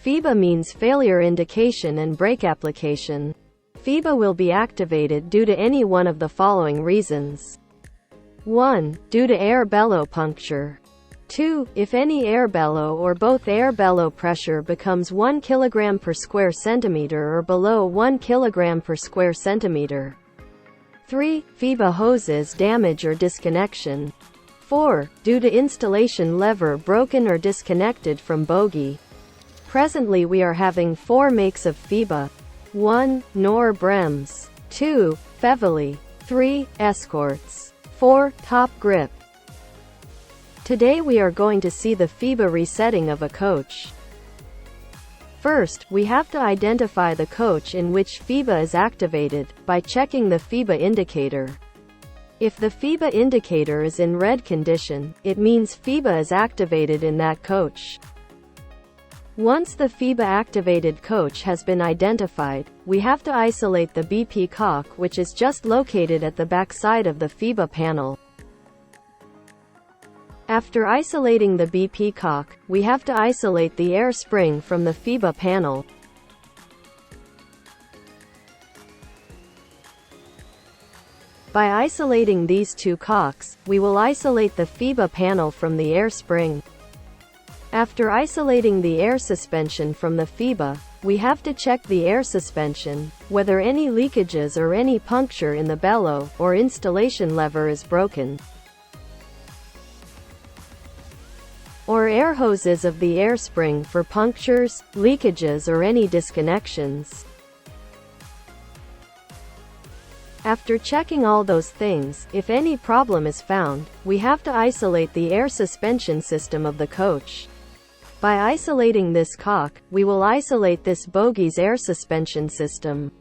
FIBA means failure indication and brake application. FIBA will be activated due to any one of the following reasons. 1. Due to air bellow puncture. 2. If any air bellow or both air bellow pressure becomes 1 kg per square centimeter or below 1 kg per square centimeter. 3. FIBA hoses damage or disconnection. 4. Due to installation lever broken or disconnected from bogie. Presently we are having 4 makes of FIBA. 1. Knorr Brems. 2. Feveli. 3. Escorts. 4. Top Grip. Today we are going to see the FIBA resetting of a coach. First, we have to identify the coach in which FIBA is activated, by checking the FIBA indicator. If the FIBA indicator is in red condition, it means FIBA is activated in that coach. Once the FIBA activated coach has been identified, we have to isolate the BP cock, which is just located at the back side of the FIBA panel. After isolating the BP cock, we have to isolate the air spring from the FIBA panel. By isolating these two cocks, we will isolate the FIBA panel from the air spring. After isolating the air suspension from the FIBA, we have to check the air suspension, whether any leakages or any puncture in the bellow or installation lever is broken, or air hoses of the air spring for punctures, leakages or any disconnections. After checking all those things, if any problem is found, we have to isolate the air suspension system of the coach. By isolating this cock, we will isolate this bogey's air suspension system.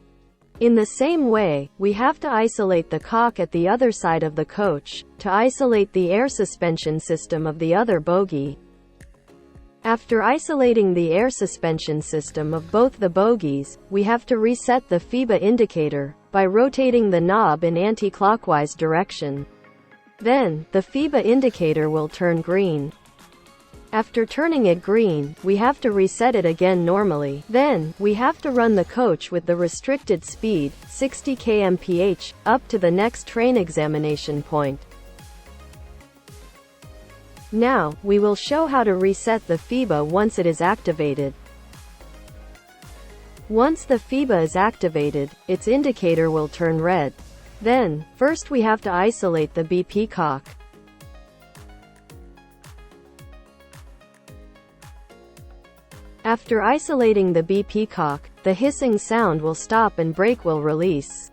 In the same way, we have to isolate the cock at the other side of the coach, to isolate the air suspension system of the other bogie. After isolating the air suspension system of both the bogies, we have to reset the FIBA indicator, by rotating the knob in anti-clockwise direction. Then, the FIBA indicator will turn green. After turning it green, we have to reset it again normally. Then, we have to run the coach with the restricted speed, 60 km/h, up to the next train examination point. Now, we will show how to reset the FIBA once it is activated. Once the FIBA is activated, its indicator will turn red. Then, first we have to isolate the BP cock. After isolating the BP cock, the hissing sound will stop and brake will release.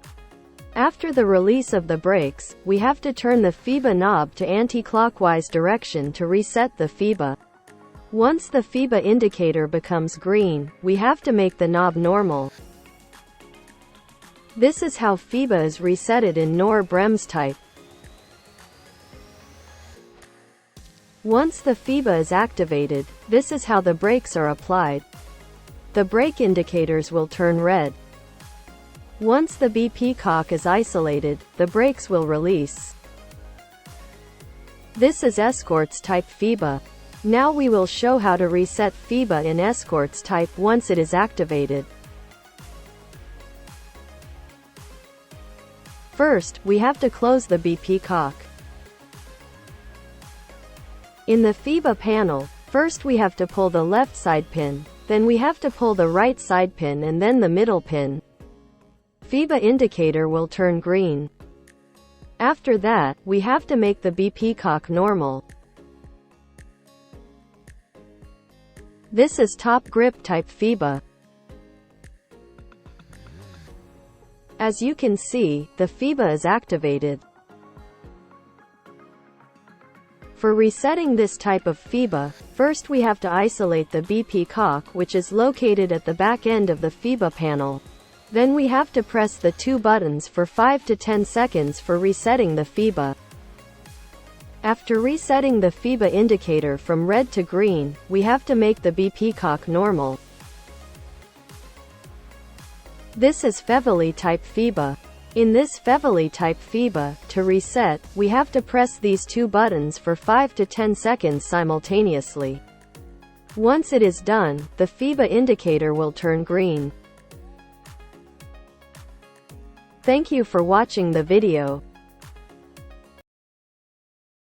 After the release of the brakes, we have to turn the FIBA knob to anti-clockwise direction to reset the FIBA. Once the FIBA indicator becomes green, we have to make the knob normal. This is how FIBA is resetted in Knorr Brems type. Once the FIBA is activated, this is how the brakes are applied. The brake indicators will turn red. Once the BP cock is isolated, the brakes will release. This is Escorts type FIBA. Now we will show how to reset FIBA in Escorts type once it is activated. First, we have to close the BP cock. In the FIBA panel, first we have to pull the left side pin, then we have to pull the right side pin and then the middle pin. FIBA indicator will turn green. After that, we have to make the BP cock normal. This is Top Grip type FIBA. As you can see, the FIBA is activated. For resetting this type of FIBA, first we have to isolate the BP cock, which is located at the back end of the FIBA panel. Then we have to press the two buttons for 5 to 10 seconds for resetting the FIBA. After resetting the FIBA indicator from red to green, we have to make the BP cock normal. This is Feveli type FIBA. In this Feveli type FIBA, to reset, we have to press these two buttons for 5 to 10 seconds simultaneously. Once it is done, the FIBA indicator will turn green. Thank you for watching the video.